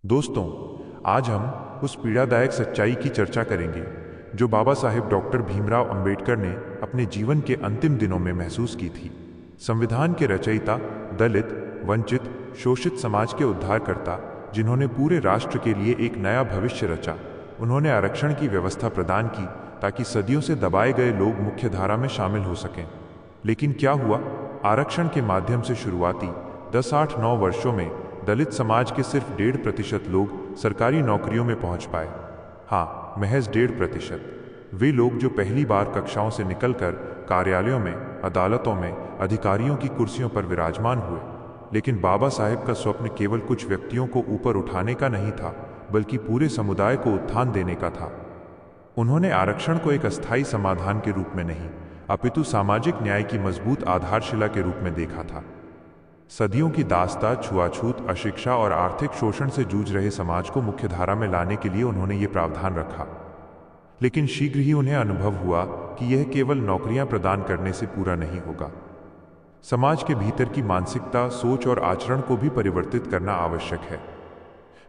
दोस्तों, आज हम उस पीड़ादायक सच्चाई की चर्चा करेंगे जो बाबा साहेब डॉक्टर भीमराव अंबेडकर ने अपने जीवन के अंतिम दिनों में महसूस की थी। संविधान के रचयिता, दलित, वंचित, शोषित समाज के उद्धारकर्ता, जिन्होंने पूरे राष्ट्र के लिए एक नया भविष्य रचा। उन्होंने आरक्षण की व्यवस्था प्रदान की ताकि सदियों से दबाए गए लोग मुख्यधारा में शामिल हो सकें। लेकिन क्या हुआ? आरक्षण के माध्यम से शुरुआती 10-8-9 वर्षों में दलित समाज के सिर्फ 1.5% लोग सरकारी नौकरियों में पहुंच पाए। हाँ, महज 1.5%। वे लोग जो पहली बार कक्षाओं से निकलकर कार्यालयों में, अदालतों में, अधिकारियों की कुर्सियों पर विराजमान हुए। लेकिन बाबा साहेब का स्वप्न केवल कुछ व्यक्तियों को ऊपर उठाने का नहीं था, बल्कि पूरे समुदाय को उत्थान देने का था। उन्होंने आरक्षण को एक अस्थायी समाधान के रूप में नहीं, अपितु सामाजिक न्याय की मजबूत आधारशिला के रूप में देखा था। सदियों की दास्ता, छुआछूत, अशिक्षा और आर्थिक शोषण से जूझ रहे समाज को मुख्यधारा में लाने के लिए उन्होंने ये प्रावधान रखा। लेकिन शीघ्र ही उन्हें अनुभव हुआ कि यह केवल नौकरियां प्रदान करने से पूरा नहीं होगा। समाज के भीतर की मानसिकता, सोच और आचरण को भी परिवर्तित करना आवश्यक है।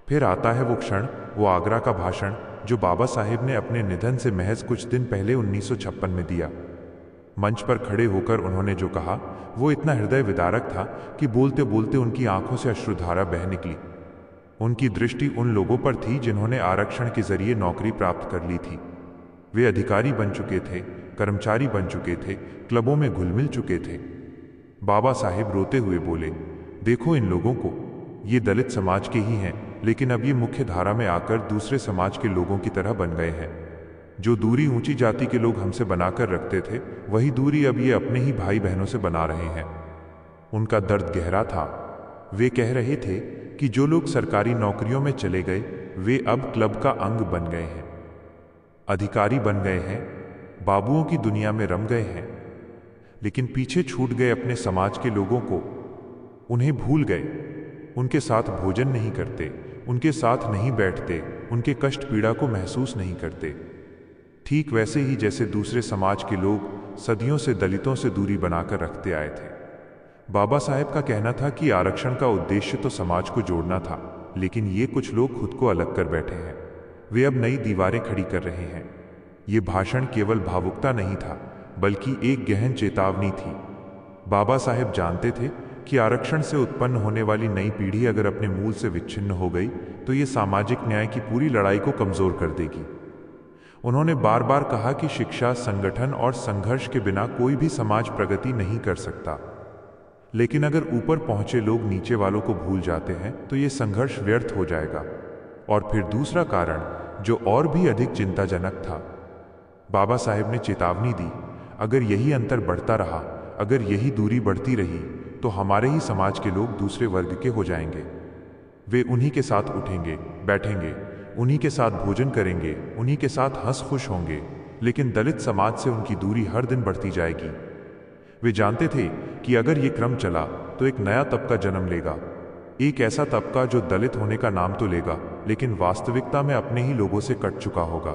फिर आता है वो क्षण, वो आगरा का भाषण जो बाबा साहेब ने अपने निधन से महज कुछ दिन पहले 1956 में दिया। मंच पर खड़े होकर उन्होंने जो कहा वो इतना हृदय विदारक था कि बोलते बोलते उनकी आंखों से अश्रुधारा बह निकली। उनकी दृष्टि उन लोगों पर थी जिन्होंने आरक्षण के जरिए नौकरी प्राप्त कर ली थी। वे अधिकारी बन चुके थे, कर्मचारी बन चुके थे, क्लबों में घुल मिल चुके थे। बाबा साहेब रोते हुए बोले, देखो इन लोगों को, ये दलित समाज के ही हैं, लेकिन अब ये मुख्य धारा में आकर दूसरे समाज के लोगों की तरह बन गए हैं। जो दूरी ऊंची जाति के लोग हमसे बनाकर रखते थे, वही दूरी अब ये अपने ही भाई बहनों से बना रहे हैं। उनका दर्द गहरा था। वे कह रहे थे कि जो लोग सरकारी नौकरियों में चले गए, वे अब क्लब का अंग बन गए हैं, अधिकारी बन गए हैं, बाबुओं की दुनिया में रम गए हैं, लेकिन पीछे छूट गए अपने समाज के लोगों को। उन्हें भूल गए, उनके साथ भोजन नहीं करते, उनके साथ नहीं बैठते, उनके कष्ट पीड़ा को महसूस नहीं करते। ठीक वैसे ही जैसे दूसरे समाज के लोग सदियों से दलितों से दूरी बनाकर रखते आए थे। बाबा साहेब का कहना था कि आरक्षण का उद्देश्य तो समाज को जोड़ना था, लेकिन ये कुछ लोग खुद को अलग कर बैठे हैं। वे अब नई दीवारें खड़ी कर रहे हैं। ये भाषण केवल भावुकता नहीं था, बल्कि एक गहन चेतावनी थी। बाबा साहेब जानते थे कि आरक्षण से उत्पन्न होने वाली नई पीढ़ी अगर अपने मूल से विच्छिन्न हो गई तो ये सामाजिक न्याय की पूरी लड़ाई को कमजोर कर देगी। उन्होंने बार बार कहा कि शिक्षा, संगठन और संघर्ष के बिना कोई भी समाज प्रगति नहीं कर सकता। लेकिन अगर ऊपर पहुंचे लोग नीचे वालों को भूल जाते हैं तो ये संघर्ष व्यर्थ हो जाएगा। और फिर दूसरा कारण जो और भी अधिक चिंताजनक था, बाबा साहेब ने चेतावनी दी, अगर यही अंतर बढ़ता रहा, अगर यही दूरी बढ़ती रही, तो हमारे ही समाज के लोग दूसरे वर्ग के हो जाएंगे। वे उन्हीं के साथ उठेंगे, बैठेंगे, उन्हीं के साथ भोजन करेंगे, उन्हीं के साथ हंस खुश होंगे, लेकिन दलित समाज से उनकी दूरी हर दिन बढ़ती जाएगी। वे जानते थे कि अगर ये क्रम चला तो एक नया तबका जन्म लेगा, एक ऐसा तबका जो दलित होने का नाम तो लेगा, लेकिन वास्तविकता में अपने ही लोगों से कट चुका होगा।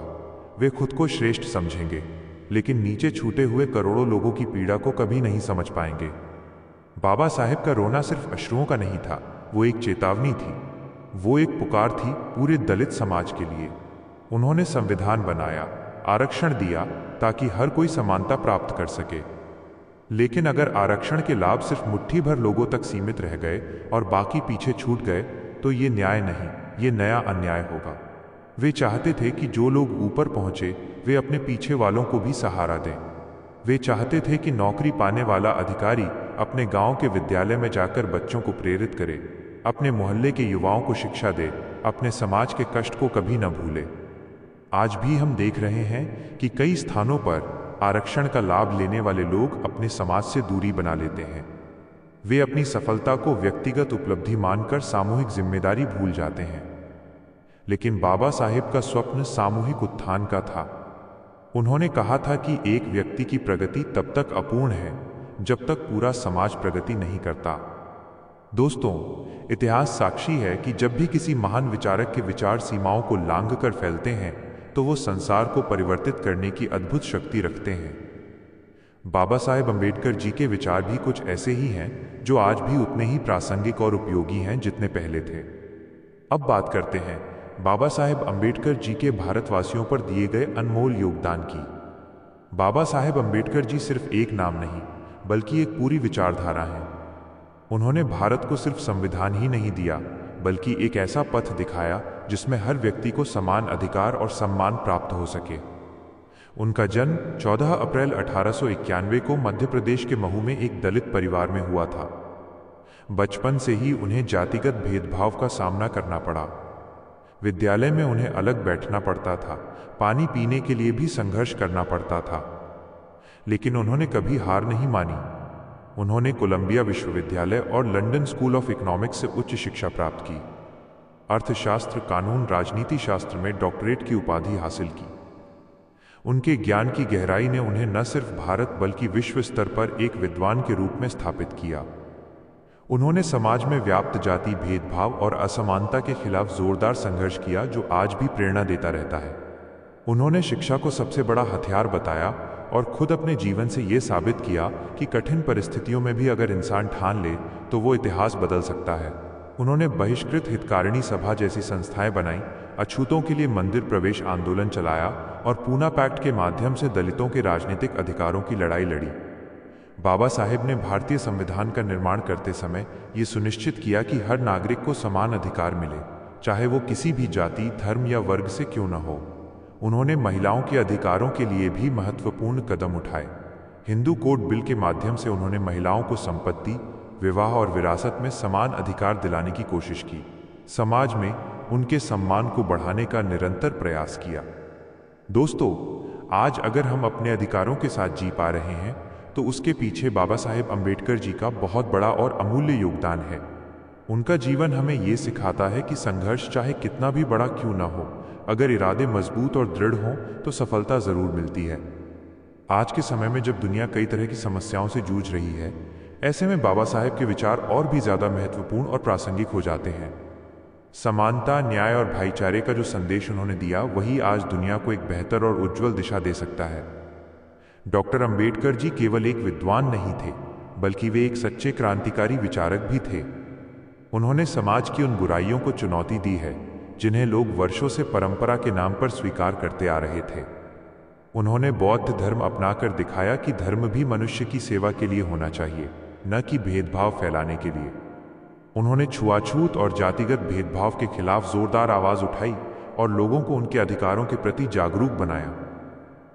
वे खुद को श्रेष्ठ समझेंगे, लेकिन नीचे छूटे हुए करोड़ों लोगों की पीड़ा को कभी नहीं समझ पाएंगे। बाबा साहेब का रोना सिर्फ अश्रुओं का नहीं था, वो एक चेतावनी थी, वो एक पुकार थी पूरे दलित समाज के लिए। उन्होंने संविधान बनाया, आरक्षण दिया ताकि हर कोई समानता प्राप्त कर सके। लेकिन अगर आरक्षण के लाभ सिर्फ मुट्ठी भर लोगों तक सीमित रह गए और बाकी पीछे छूट गए, तो ये न्याय नहीं, ये नया अन्याय होगा। वे चाहते थे कि जो लोग ऊपर पहुंचे वे अपने पीछे वालों को भी सहारा दें। वे चाहते थे कि नौकरी पाने वाला अधिकारी अपने गांव के विद्यालय में जाकर बच्चों को प्रेरित करे, अपने मोहल्ले के युवाओं को शिक्षा दे, अपने समाज के कष्ट को कभी न भूले। आज भी हम देख रहे हैं कि कई स्थानों पर आरक्षण का लाभ लेने वाले लोग अपने समाज से दूरी बना लेते हैं। वे अपनी सफलता को व्यक्तिगत उपलब्धि मानकर सामूहिक जिम्मेदारी भूल जाते हैं। लेकिन बाबा साहेब का स्वप्न सामूहिक उत्थान का था। उन्होंने कहा था कि एक व्यक्ति की प्रगति तब तक अपूर्ण है जब तक पूरा समाज प्रगति नहीं करता। दोस्तों, इतिहास साक्षी है कि जब भी किसी महान विचारक के विचार सीमाओं को लांघकर फैलते हैं तो वो संसार को परिवर्तित करने की अद्भुत शक्ति रखते हैं। बाबा साहेब अंबेडकर जी के विचार भी कुछ ऐसे ही हैं जो आज भी उतने ही प्रासंगिक और उपयोगी हैं जितने पहले थे। अब बात करते हैं बाबा साहेब अम्बेडकर जी के भारतवासियों पर दिए गए अनमोल योगदान की। बाबा साहेब अम्बेडकर जी सिर्फ एक नाम नहीं, बल्कि एक पूरी विचारधारा है। उन्होंने भारत को सिर्फ संविधान ही नहीं दिया, बल्कि एक ऐसा पथ दिखाया जिसमें हर व्यक्ति को समान अधिकार और सम्मान प्राप्त हो सके। उनका जन्म 14 अप्रैल 1891 को मध्य प्रदेश के महू में एक दलित परिवार में हुआ था। बचपन से ही उन्हें जातिगत भेदभाव का सामना करना पड़ा। विद्यालय में उन्हें अलग बैठना पड़ता था, पानी पीने के लिए भी संघर्ष करना पड़ता था। लेकिन उन्होंने कभी हार नहीं मानी। उन्होंने कोलंबिया विश्वविद्यालय और लंदन स्कूल ऑफ इकोनॉमिक्स से उच्च शिक्षा प्राप्त की। अर्थशास्त्र, कानून, राजनीति शास्त्र में डॉक्टरेट की उपाधि हासिल की। उनके ज्ञान की गहराई ने उन्हें न सिर्फ भारत बल्कि विश्व स्तर पर एक विद्वान के रूप में स्थापित किया। उन्होंने समाज में व्याप्त जाति भेदभाव और असमानता के खिलाफ जोरदार संघर्ष किया, जो आज भी प्रेरणा देता रहता है। उन्होंने शिक्षा को सबसे बड़ा हथियार बताया और खुद अपने जीवन से ये साबित किया कि कठिन परिस्थितियों में भी अगर इंसान ठान ले तो वो इतिहास बदल सकता है। उन्होंने बहिष्कृत हितकारिणी सभा जैसी संस्थाएं बनाई, अछूतों के लिए मंदिर प्रवेश आंदोलन चलाया और पूना पैक्ट के माध्यम से दलितों के राजनीतिक अधिकारों की लड़ाई लड़ी। बाबा साहेब ने भारतीय संविधान का निर्माण करते समय ये सुनिश्चित किया कि हर नागरिक को समान अधिकार मिले, चाहे वो किसी भी जाति, धर्म या वर्ग से क्यों न हो। उन्होंने महिलाओं के अधिकारों के लिए भी महत्वपूर्ण कदम उठाए। हिंदू कोड बिल के माध्यम से उन्होंने महिलाओं को संपत्ति, विवाह और विरासत में समान अधिकार दिलाने की कोशिश की। समाज में उनके सम्मान को बढ़ाने का निरंतर प्रयास किया। दोस्तों, आज अगर हम अपने अधिकारों के साथ जी पा रहे हैं तो उसके पीछे बाबा साहेब अम्बेडकर जी का बहुत बड़ा और अमूल्य योगदान है। उनका जीवन हमें ये सिखाता है कि संघर्ष चाहे कितना भी बड़ा क्यों ना हो, अगर इरादे मजबूत और दृढ़ हों तो सफलता जरूर मिलती है। आज के समय में जब दुनिया कई तरह की समस्याओं से जूझ रही है, ऐसे में बाबा साहेब के विचार और भी ज्यादा महत्वपूर्ण और प्रासंगिक हो जाते हैं। समानता, न्याय और भाईचारे का जो संदेश उन्होंने दिया, वही आज दुनिया को एक बेहतर और उज्जवल दिशा दे सकता है। डॉक्टर अंबेडकर जी केवल एक विद्वान नहीं थे, बल्कि वे एक सच्चे क्रांतिकारी विचारक भी थे। उन्होंने समाज की उन बुराइयों को चुनौती दी है जिन्हें लोग वर्षों से परंपरा के नाम पर स्वीकार करते आ रहे थे। उन्होंने बौद्ध धर्म अपनाकर दिखाया कि धर्म भी मनुष्य की सेवा के लिए होना चाहिए, न कि भेदभाव फैलाने के लिए। उन्होंने छुआछूत और जातिगत भेदभाव के खिलाफ जोरदार आवाज उठाई और लोगों को उनके अधिकारों के प्रति जागरूक बनाया।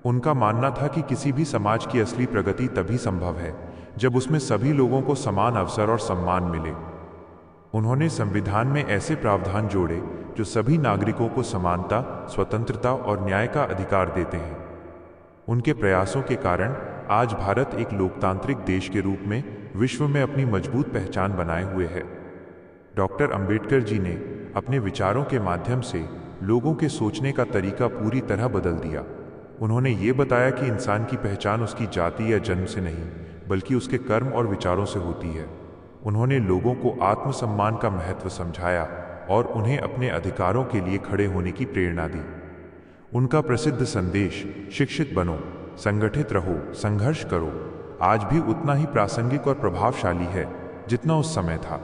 उनका मानना था कि किसी भी समाज की असली प्रगति तभी संभव है जब उसमें सभी लोगों को समान अवसर और सम्मान मिले। उन्होंने संविधान में ऐसे प्रावधान जोड़े जो सभी नागरिकों को समानता, स्वतंत्रता और न्याय का अधिकार देते हैं। उनके प्रयासों के कारण आज भारत एक लोकतांत्रिक देश के रूप में विश्व में अपनी मजबूत पहचान बनाए हुए है। डॉक्टर अंबेडकर जी ने अपने विचारों के माध्यम से लोगों के सोचने का तरीका पूरी तरह बदल दिया। उन्होंने ये बताया कि इंसान की पहचान उसकी जाति या जन्म से नहीं, बल्कि उसके कर्म और विचारों से होती है। उन्होंने लोगों को आत्मसम्मान का महत्व समझाया और उन्हें अपने अधिकारों के लिए खड़े होने की प्रेरणा दी। उनका प्रसिद्ध संदेश, शिक्षित बनो, संगठित रहो, संघर्ष करो, आज भी उतना ही प्रासंगिक और प्रभावशाली है जितना उस समय था।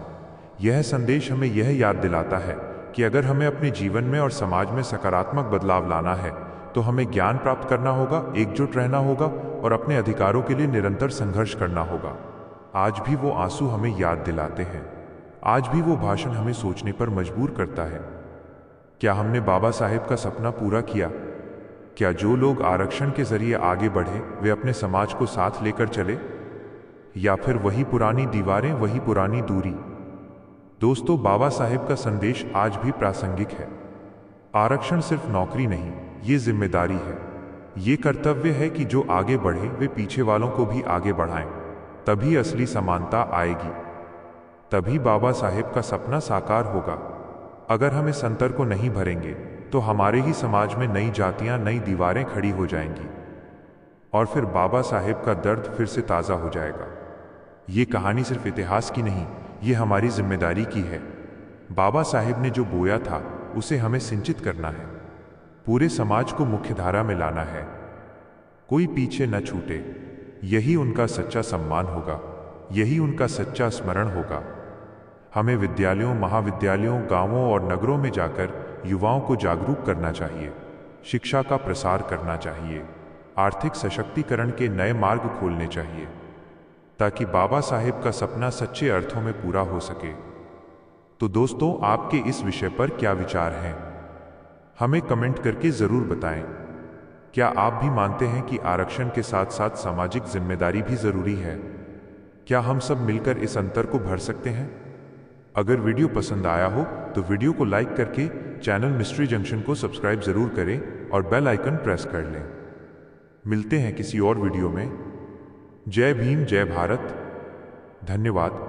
यह संदेश हमें यह याद दिलाता है कि अगर हमें अपने जीवन में और समाज में सकारात्मक बदलाव लाना है तो हमें ज्ञान प्राप्त करना होगा, एकजुट रहना होगा और अपने अधिकारों के लिए निरंतर संघर्ष करना होगा। आज भी वो आंसू हमें याद दिलाते हैं। आज भी वो भाषण हमें सोचने पर मजबूर करता है। क्या हमने बाबा साहेब का सपना पूरा किया? क्या जो लोग आरक्षण के जरिए आगे बढ़े वे अपने समाज को साथ लेकर चले, या फिर वही पुरानी दीवारें, वही पुरानी दूरी? दोस्तों, बाबा साहेब का संदेश आज भी प्रासंगिक है। आरक्षण सिर्फ नौकरी नहीं, ये जिम्मेदारी है। ये कर्तव्य है कि जो आगे बढ़े वे पीछे वालों को भी आगे बढ़ाएं। तभी असली समानता आएगी, तभी बाबा साहेब का सपना साकार होगा। अगर हम इस अंतर को नहीं भरेंगे तो हमारे ही समाज में नई जातियां, नई दीवारें खड़ी हो जाएंगी और फिर बाबा साहेब का दर्द फिर से ताज़ा हो जाएगा। ये कहानी सिर्फ इतिहास की नहीं, ये हमारी जिम्मेदारी की है। बाबा साहेब ने जो बोया था उसे हमें सिंचित करना है, पूरे समाज को मुख्यधारा में लाना है, कोई पीछे न छूटे। यही उनका सच्चा सम्मान होगा, यही उनका सच्चा स्मरण होगा। हमें विद्यालयों, महाविद्यालयों, गांवों और नगरों में जाकर युवाओं को जागरूक करना चाहिए, शिक्षा का प्रसार करना चाहिए, आर्थिक सशक्तिकरण के नए मार्ग खोलने चाहिए, ताकि बाबा साहेब का सपना सच्चे अर्थों में पूरा हो सके। तो दोस्तों, आपके इस विषय पर क्या विचार हैं? हमें कमेंट करके जरूर बताएं। क्या आप भी मानते हैं कि आरक्षण के साथ साथ सामाजिक जिम्मेदारी भी जरूरी है? क्या हम सब मिलकर इस अंतर को भर सकते हैं? अगर वीडियो पसंद आया हो तो वीडियो को लाइक करके चैनल मिस्ट्री जंक्शन को सब्सक्राइब जरूर करें और बेल आइकन प्रेस कर लें। मिलते हैं किसी और वीडियो में। जय भीम, जय भारत। धन्यवाद।